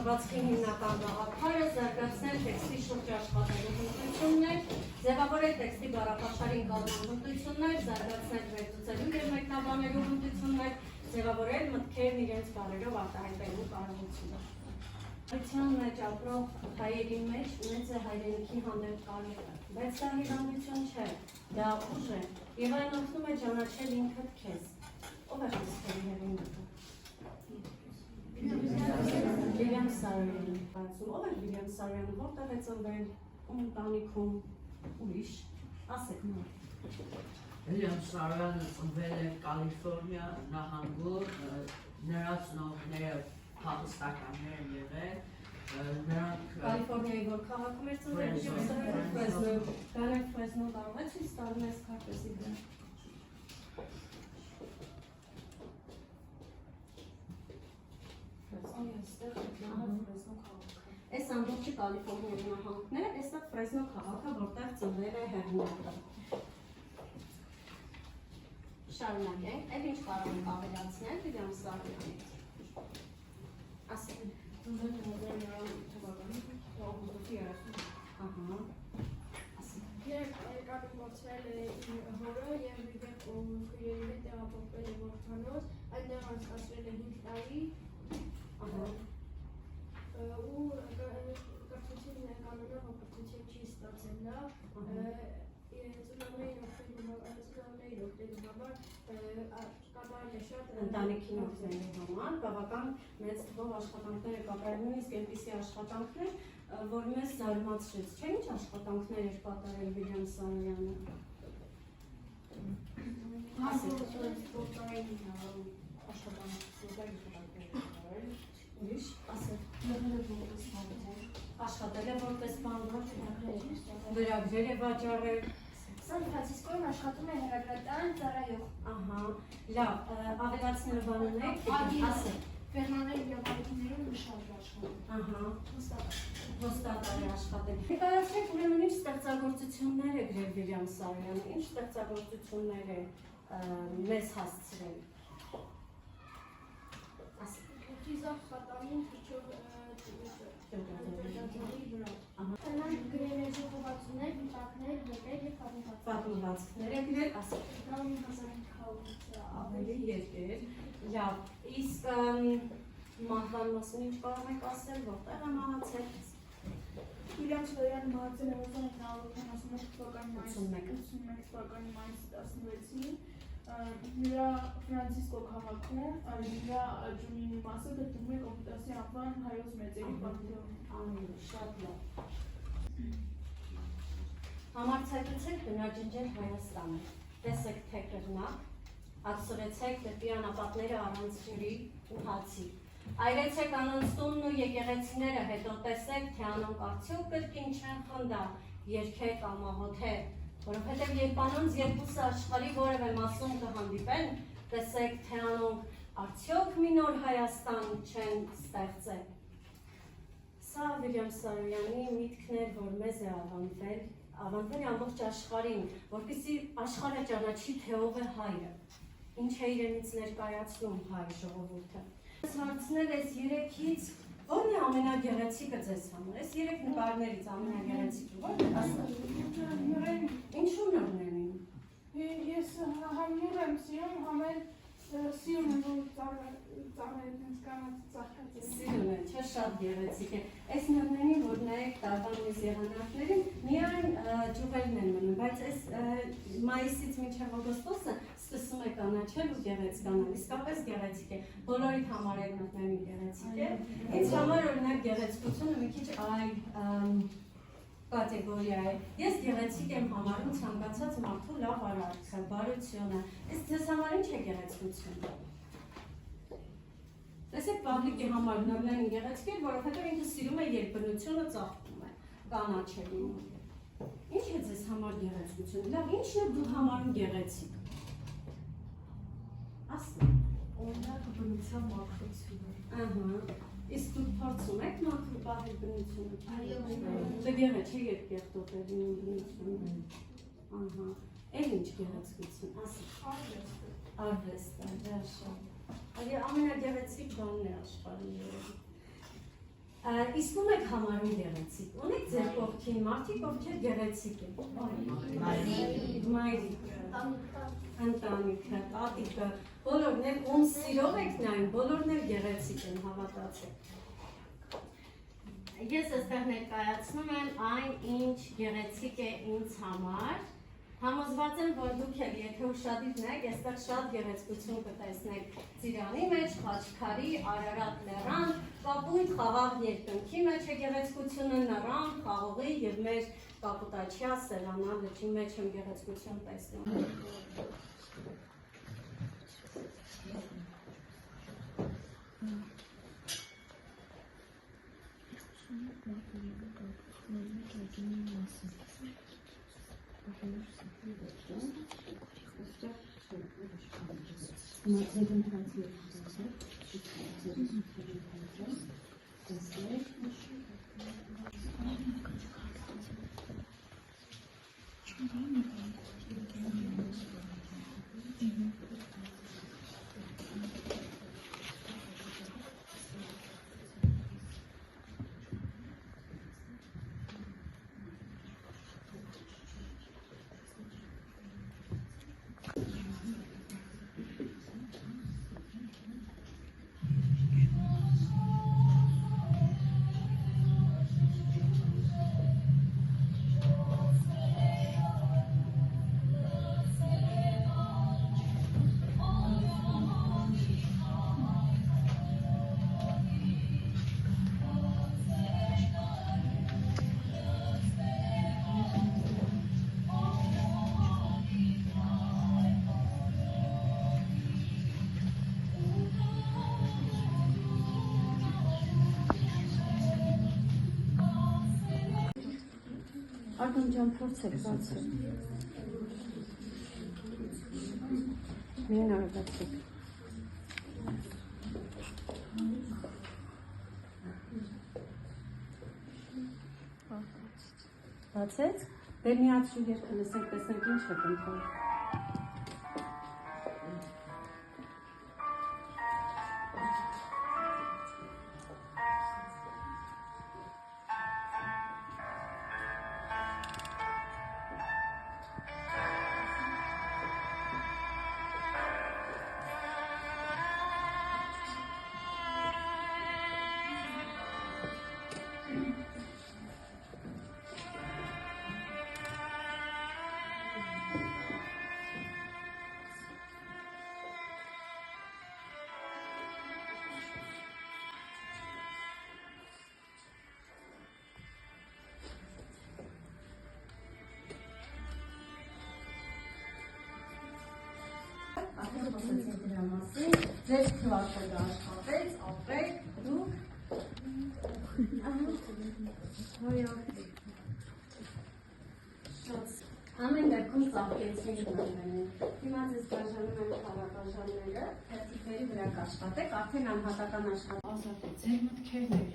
Ուսումնասիրվածքի հիմնական գաղափարը զարգացնել տեքստի շուրջ աշխատելու հմտություններ, ձևավորել տեքստի բառապաշարի ընկալման հմտություններ, զարգացնել վերլուծելու և մեկնաբանելու հմտություններ, ձևավորել մտքերն իրենց բառերով արտահայտելու կարողությունը։ Հայության մեջ ապրող հայերի մեջ մեծ է հայրենիքի հանդեպ կարիքը, բայց դա հիվանդություն չէ, դա ուժ է և այն օգնում է ճանաչել ինքդ քեզ։ Ով է խոսքերի հեղինակը։ Վիլյամ Սարոյանը։ Ով է Վիլյամ Սարոյանը, որտեղ է ծնվել, ում ընտանիքում, ուրիշ, ասեք նոր։ Վիլյամ Սարոյանը ծնվել է Կալիֆորնիա նահանգում, նրա ծնողները փախստականներ են եղել, նրանք Կալիֆորնիայի որ քաղաքում էր ծնվել Վիլյամ Սարոյանը, Ֆրեզնո, Գարեգ Ֆրեզնո կարող է ցույց տալ մեզ քարտեզի վրա։ Այս ամբողջը Կալիֆորնիայի նահանգն է, այստեղ Ֆրեզնո քաղաքը, որտեղ ծնվել է հեղինակը։ Շարունակենք, այլ ինչ կարող ենք ավելացնել Վիլյամ Սարոյանից։ Ասեք։ Ծնվել է 1930 թվականին։ Երբ կապիտացվել է հորը և Վիգեն քույրերի հետ տեղափոխվել է Որքանոց, այնտեղ անցկացրել է 5 տարի ու կրթություն կանոնով կրթություն չի ստացել լավ, ծնողներին օգնելու համար կատարել է շատ ընտանիքին օգնելու համար բավական մեծ թվով աշխատանքներ է կատարել, նույնիսկ այնպիսի աշխատանքներ, որ մեզ զարմացրեց, չէ՞ ինչ աշխատանքներ էր կատարել Վիլյամ Սարոյանը։ Ուրիշ, ասեք։ Աշխատել է որպես բանվոր, լրագրեր է վաճառել։ Սան Ֆրանցիսկոյում աշխատում է հեռագրատան ծառայող։ Լավ, ավելացնելու բան ունեք, ասեք։ Ֆերմաների իրավունքներում նշան աշխատում։ Հոստատար է աշխատել։ Ներկայացրեք ուրեմն ինչ ստեղծագործություններ է գրել Վիլյամ Սարոյանը, ինչ ստեղծագործություններ է մեզ հասցրել։ Խիզախ խատանին թիչով Նրանք գրել է ժողովածուներ, վիճակներ, վեպեր և պատմվածքներ է գրել, ասեք։ Դա 1500 ավելի երկեր։ Լավ, իսկ մահվան մասին ինչ կարող եք ասել, որտեղ է մահացել։ Վիլյամ Սարոյանը մահացել է 1971 թվականի մայիսի 16-ին, նրա Ֆրանցիսկո քաղաքում, նրա ջունի մի մասը գտնվում է Կոմիտասի անվան հայոց մեծերի պատվիրում։ Շատ լավ։ Համարձակեցեք բնաջնջել Հայաստանը, տեսեք թե կրնակ, ակսորեցեք դեպի անապատները առանց ջրի ու հացի։ Այրեցեք անոնց տունն ու եկեղեցիները, հետո տեսեք, թե անոնք արդյոք կրկին չեն խնդա, երգեք ամահոթեր, որովհետև երբ անոնց երկուսը աշխարհի որևէ մասում կհանդիպեն, տեսեք, թե անոնք արդյոք մի նոր Հայաստան չեն ստեղծել։ Սա Վիլյամ Սարոյանի միտքն էր, որ մեզ է ավանդվել է ամբողջ աշխարհին, որպեսզի աշխարհը ճանաչի, թե ով է հայը, ինչ է իրենից ներկայացնում հայ ժողովուրդը։ Ես հարցնել ես երեքից, ո՞րն է ամենագեղեցիկը ձեզ համար, այս երեք նկարներից ամենագեղեցիկը ո՞րն է, ասա։ Ինչու նորն են։ Ես համ նոր եմ սիրում, համ էլ սիրում եմ, որ ծառայել ինձ կանած ծաղկած է։ Սիրում են, չէ, շատ գեղեցիկ է։ Այս նորներին, որ նայեք տարվան այս եղանակներին, միայն ջուղերն են մնում, բայց այս մայիսից մինչև օգոստոսը սկսում է կանաչել ու գեղեցկանալ, իսկապես գեղեցիկ է, բոլորիդ համար այդ նորներին գեղեցիկ է։ Ինձ համար օրինակ գեղեցկությունը մի քիչ այլ կատեգորիա է։ Ես գեղեցիկ եմ համարում ցանկացած մարդու լավ արարքը, բարությունը։ Իսկ ձեզ համար ինչ է գեղեցկությունը։ Տեսեք, Պավլիկի համար նորներին գեղեցիկ է, որովհետև ինքը սիրում է, երբ բնությունը ծաղկում է, կանաչելին։ Ինչ է ձեզ համար գեղեցկությունը։ Լավ, ինչն է դու համարում գեղեցիկ։ Ասա։ Օրինակ բնության մաքրությունը։ Իսկ դուք փորձում եք մաքուր պահել բնությունը։ Այո։ Դե գեղեցիկ չէ, երբ կեղտոտել բնությունը։ Էլ ինչ գեղեցկություն, ասա։ Արվեստը, դա շատ։ Ամենագեղեցիկ բանն է աշխարհում։ Իսկ ում եք համարում գեղեցիկ։ Ունեք ձեր կողքին մարդիկ, ովքեր գեղեցիկ են։ Մայրիկը, ընտանիքը, տատիկը, բոլորն էլ ում սիրով եք նայում, բոլորն էլ գեղեցիկ են, հավատացեք։ Ես այստեղ ներկայացնում եմ այն, ինչ գեղեցիկ է ինձ համար։ Համոզված եմ, որ դուք էլ, եթե ուշադիր նայեք, այստեղ շատ գեղեցկություն կտեսնեք Ծիրանի մեջ, Խաչքարի, Արարատ լեռան, կապույտ խաղաղ երկնքի մեջ է գեղեցկությունը, նռան, խաղողի եւ մեր Կապուտաչյա Սևանա լճի մեջ եմ գեղեցկություն տեսնում։ Արտոն ջան, փորձեք, բացեք։ Միայն արագացեք։ Բացեց։ Դե միացրու երգը լսենք, տեսնենք ինչ է կընտրել։ Ձեր քլասը աշխատեց, ապրեք, դուք ամեն դեպքում ծաղկեցին ունենեն։ Հիմա ձեզ բաժանում եմ խաղաբաժանները, թերթիկների վրա կաշխատեք, արդեն անհատական աշխատեք։ Ազատեք ձեր մտքերն եք